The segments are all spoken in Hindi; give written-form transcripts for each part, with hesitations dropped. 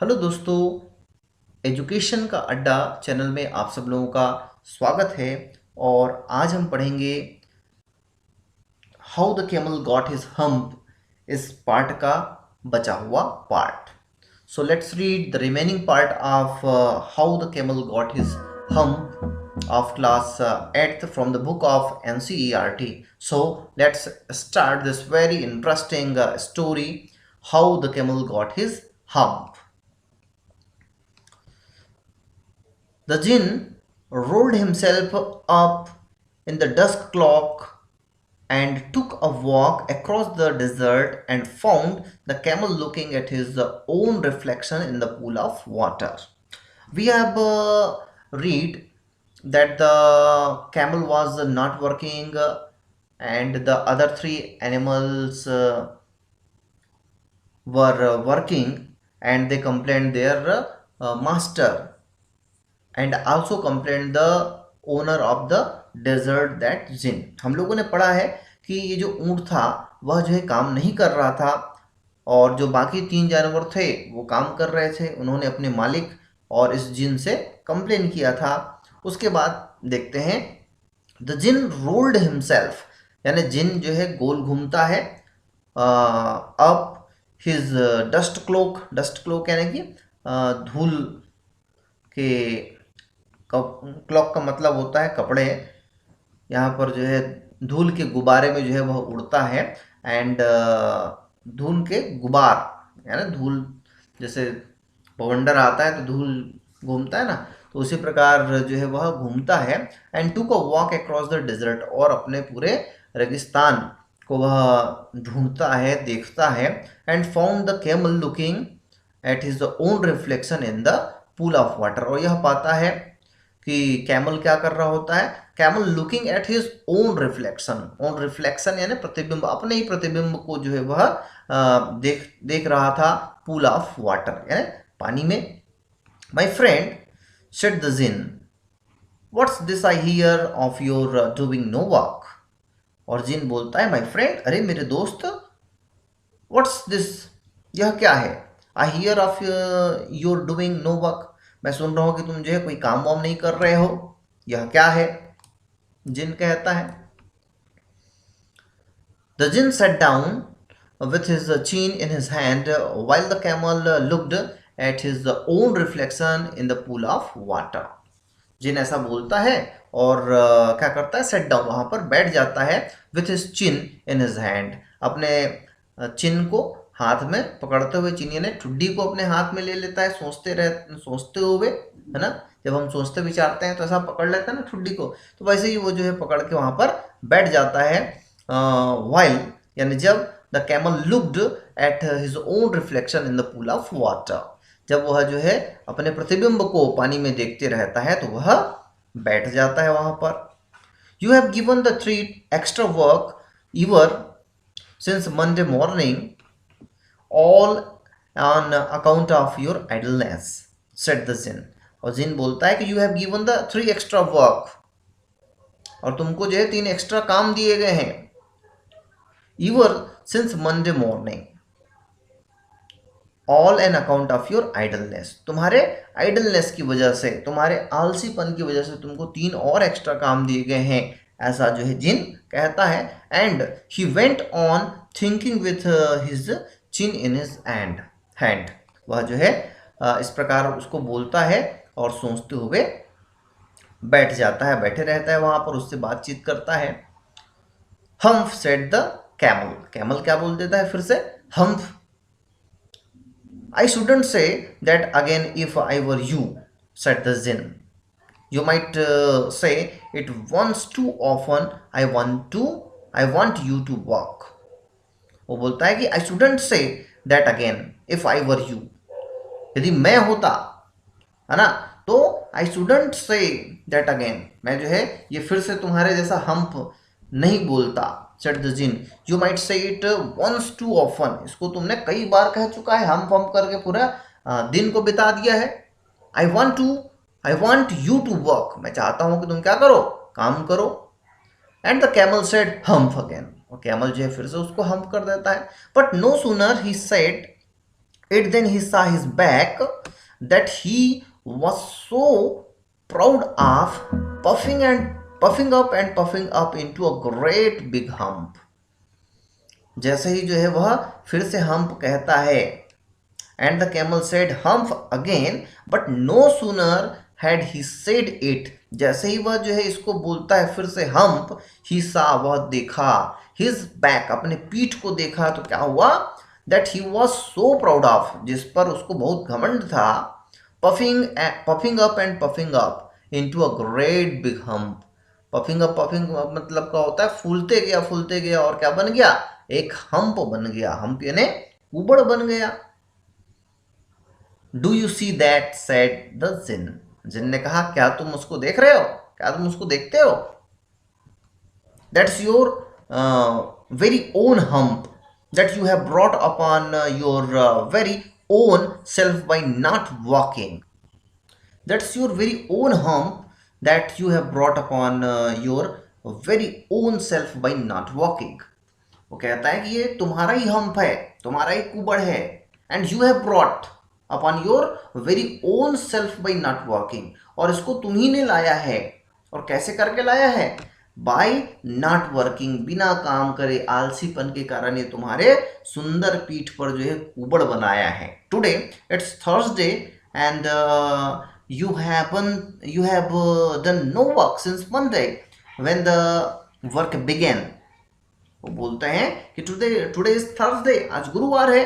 हेलो दोस्तों, एजुकेशन का अड्डा चैनल में आप सब लोगों का स्वागत है। और आज हम पढ़ेंगे how the camel got his hump, इस पार्ट का बचा हुआ part. So let's read the remaining part of how the camel got his hump of class 8th from the book of NCERT. So let's start this very interesting story, how the camel got his hump. The jinn rolled himself up in the dusk clock and took a walk across the desert and found the camel looking at his own reflection in the pool of water. We have read that the camel was not working, and the other three animals were working, and they complained their master, and also complain the owner of the desert that jinn. हम लोगों ने पढ़ा है कि ये जो ऊंट था वह जो है काम नहीं कर रहा था, और जो बाकी तीन जानवर थे वो काम कर रहे थे। उन्होंने अपने मालिक और इस जिन से कंप्लेन किया था। उसके बाद देखते हैं, द जिन रोल्ड हिमसेल्फ, यानी जिन जो है गोल घूमता है अप हिज डस्ट क्लोक यानी कि धूल के, क्लॉक का मतलब होता है कपड़े। यहाँ पर जो है धूल के गुब्बारे में जो है वह उड़ता है। एंड धूल के गुब्बार यानी धूल, जैसे बवंडर आता है तो धूल घूमता है ना, तो उसी प्रकार जो है वह घूमता है। And took a walk across the desert, और अपने पूरे रेगिस्तान को वह ढूंढता है, देखता है। And found the camel looking at his own reflection in the pool of water, और यह पाता है कि कैमल क्या कर रहा होता है, camel looking at his own reflection यानी प्रतिबिंब, अपने ही प्रतिबिंब को जो है वह देख रहा था पूल ऑफ वाटर यानी पानी में। My friend said the djinn, what's this I hear of your doing no work. और जिन बोलता है, माई फ्रेंड, अरे मेरे दोस्त, व्हाट्स दिस, यह क्या है, I hear of your doing no work, मैं सुन रहा हूं कि तुम जो है कोई काम वाम नहीं कर रहे हो, यह क्या है। जिन कहता है, the djinn sat down with his chin in his hand while the camel looked at his own reflection in the pool of water. जिन ऐसा बोलता है और क्या करता है, सेट डाउन, वहां पर बैठ जाता है, with his chin in his hand, अपने चिन को हाथ में पकड़ते हुए। चिन यानी ठुड्डी को अपने हाथ में ले लेता है, सोचते हुए, है ना। जब हम सोचते विचारते हैं तो ऐसा पकड़ लेते हैं ना ठुड्डी को, तो वैसे ही वो जो है पकड़ के वहां पर बैठ जाता है। वाइल यानी जब the camel looked at his own reflection in the pool of water, जब वह जो है अपने प्रतिबिंब को पानी में देखते रहता है तो वह बैठ जाता है वहां पर। You have given the 3 extra work ever since Monday morning, all on account of your idleness, said the jinn. और जिन बोलता है कि you have given the 3 extra work, और तुमको जो है 3 एक्स्ट्रा काम दिए गए हैं। Ever since Monday morning, all an account of your idleness, तुम्हारे आइडलनेस की वजह से, तुम्हारे आलसीपन की वजह से तुमको 3 और एक्स्ट्रा काम दिए गए हैं, ऐसा जो है जिन कहता है। And he went on thinking with his chin in his hand, वह जो है इस प्रकार उसको बोलता है और सोचते हुए बैठ जाता है, बैठे रहता है वहां पर, उससे बातचीत करता है। हम्फ सेड द कैमल, कैमल क्या बोल देता है फिर से, हम्फ। I shouldn't say that again if I were you, said the Jinn. You might say it once too often. I want you to walk. वो बोलता है कि I shouldn't say that again if I were you. यदि मैं होता, है ना, तो I shouldn't say that again, मैं जो है ये फिर से तुम्हारे जैसा हम्प नहीं बोलता। Said the djinn, you might say it once too often, इसको तुमने कई बार कह चुका है, हम करके पूरा दिन को बिता दिया है। I want you to work, मैं चाहता हूं कि तुम क्या करो, काम करो। And the camel said humph again, और कैमल जो है फिर से उसको हम्प कर देता है। But no sooner he said It then he saw his back that he was so proud of, puffing up and puffing up into a great big hump. जैसे ही जो है वह फिर से हम्प कहता है, and the camel said humph again, but no sooner had he said it, जैसे ही वह जो है इसको बोलता है फिर से हम्प, ही सा वह देखा, हिज बैक अपने पीठ को देखा, तो क्या हुआ, that he was so proud of, जिस पर उसको बहुत घमंड था, puffing up and puffing up into a great big hump. Puffing up मतलब क्या होता है, फूलते गया और क्या बन गया, एक हम्प बन गया, हम्प यानी कुबड़ बन गया। Do you see that, said the jinn, जिन ने कहा क्या तुम उसको देख रहे हो, क्या तुम उसको देखते हो, that's your very own hump that you have brought upon your very own self by not walking. That's your very own hump that you have brought upon your very own self by not walking. वो कहता है कि ये तुम्हारा ही हम्प है, तुम्हारा ही कुबड़ है, and you have brought upon your very own self by not walking, और इसको तुम ही ने लाया है, और कैसे करके लाया है, बाय नॉट वर्किंग, बिना काम करे, आलसीपन के कारण ये तुम्हारे सुंदर पीठ पर जो है कुबड़ बनाया है। Today it's Thursday and you have done no work since Monday when the work began. वो बोलते हैं कि टुडे इज थर्सडे, आज गुरुवार है,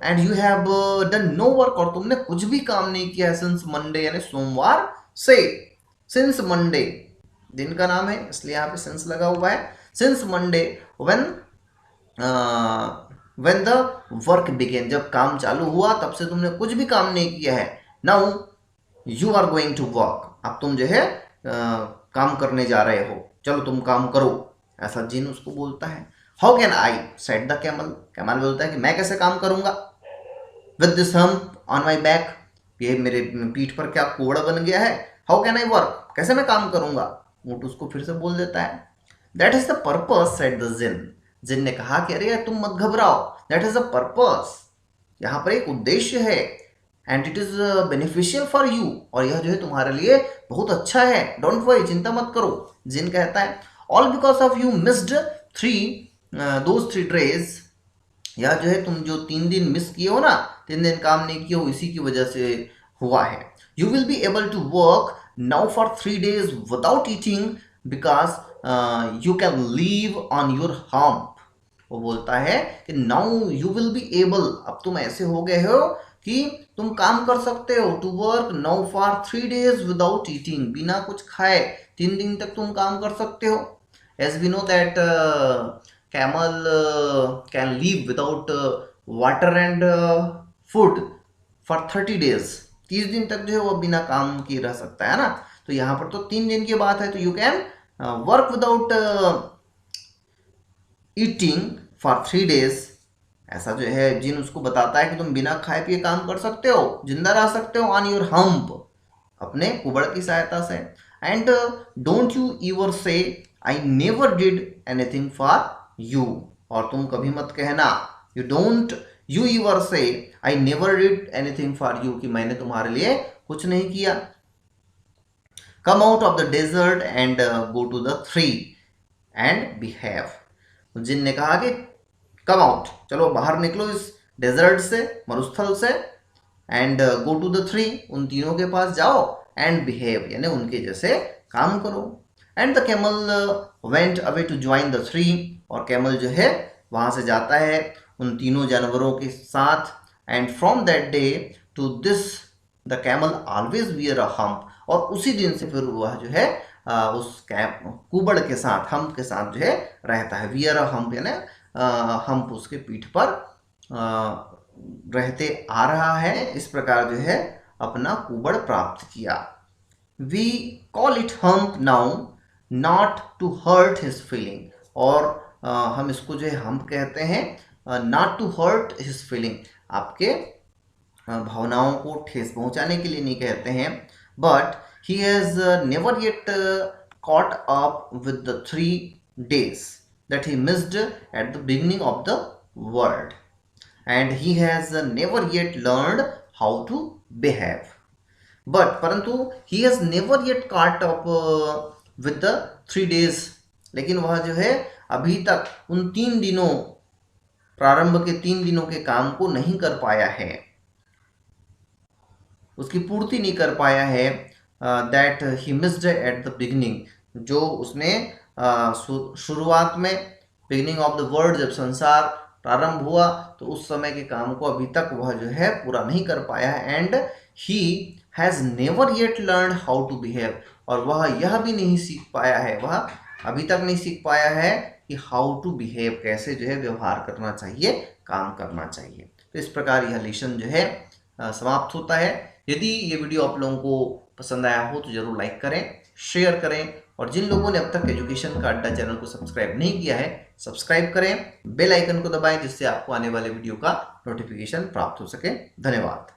and you have done no work, और तुमने कुछ भी काम नहीं किया सिंस मंडे, यानी सोमवार से, सिंस मंडे दिन का नाम है इसलिए यहाँ पे सिंस लगा हुआ है, since Monday when the work began, जब काम चालू हुआ तब से तुमने कुछ भी काम नहीं किया है। Now you are going to work, अब तुम जो है काम करने जा रहे हो, चलो तुम काम करो, ऐसा जिन उसको बोलता है। How can I, said the camel, camel बोलता है कि मैं कैसे काम करूंगा, with this hump on my back, ये मेरे पीठ पर क्या कोड़ा बन गया है, हाउ कैन आई वर्क, कैसे मैं काम करूंगा, ऊँट उसको फिर से बोल देता है। That is the purpose, said the jinn, जिन ने कहा कि अरे तुम मत घबराओ, दैट इज द पर्पस, यहाँ पर एक उद्देश्य है, and it is beneficial for you, और यह जो है तुम्हारे लिए बहुत अच्छा है, डोंट वरी, चिंता मत करो। जिन कहता है all because of you missed those 3 days, यह जो है तुम जो 3 दिन मिस किए हो ना, 3 दिन काम नहीं किए हो, इसी की वजह से हुआ है। You will be able to work now for 3 days without eating because you can live on your hump. वो बोलता है कि now you will be able, अब तुम ऐसे हो गए हो कि तुम काम कर सकते हो, to work now for 3 days without eating, बिना कुछ खाए 3 दिन तक तुम काम कर सकते हो। As we know that camel can live without water and food for 30 days, 30 दिन तक जो है वो बिना काम किए रह सकता है ना, तो यहाँ पर तो 3 दिन की बात है, तो you can work without eating for 3 days, ऐसा जो है जिन उसको बताता है कि तुम बिना खाए पिए काम कर सकते हो, जिंदा रह सकते हो, ऑन योर हम्प, अपने कुबड़ की सहायता से। And don't you ever say I never did anything for you, और तुम कभी मत कहना, you don't you ever say I never did anything for you, कि मैंने तुम्हारे लिए कुछ नहीं किया। Come out of the desert and go to the tree and behave, जिन ने कहा कि कम आउट, चलो बाहर निकलो इस डेजर्ट से, मरुस्थल से, and go to the tree, उन तीनों के पास जाओ, एंड बिहेव यानी उनके जैसे काम करो। And the camel went away to join the tree, और कैमल जो है वहाँ से जाता है उन तीनों जानवरों के साथ। And from that day to this the camel always wear a hump, और उसी दिन से फिर वह जो है उस कुबड़ के साथ, हम्प के साथ जो है रहता है। वियर अ हम्प यानी हम्प उसके पीठ पर रहते आ रहा है, इस प्रकार जो है अपना कुबड़ प्राप्त किया। We call it hump now not to hurt his feeling, और हम इसको जो है हम्प कहते हैं not to hurt his feeling, आपके भावनाओं को ठेस पहुंचाने के लिए नहीं कहते हैं, but he has never yet caught up with the 3 days that he missed at the beginning of the world. and he has never yet learned how to behave. But परंतु he has never yet caught up with the 3 days, लेकिन वह जो है अभी तक उन 3 दिनों, प्रारंभ के 3 दिनों के काम को नहीं कर पाया है, उसकी पूर्ति नहीं कर पाया है। That he missed at the beginning, जो उसने शुरुआत में, बिगिनिंग ऑफ द वर्ल्ड, जब संसार प्रारंभ हुआ तो उस समय के काम को अभी तक वह जो है पूरा नहीं कर पाया है। And he has never yet learn how to behave, और वह यह भी नहीं सीख पाया है, वह अभी तक नहीं सीख पाया है कि हाउ टू बिहेव, कैसे जो है व्यवहार करना चाहिए, काम करना चाहिए। तो इस प्रकार यह लेसन जो है समाप्त होता है। यदि ये वीडियो आप लोगों को पसंद आया हो तो ज़रूर लाइक करें, शेयर करें, और जिन लोगों ने अब तक एजुकेशन का अड्डा चैनल को सब्सक्राइब नहीं किया है, सब्सक्राइब करें, बेल आइकन को दबाएं, जिससे आपको आने वाले वीडियो का नोटिफिकेशन प्राप्त हो सके। धन्यवाद।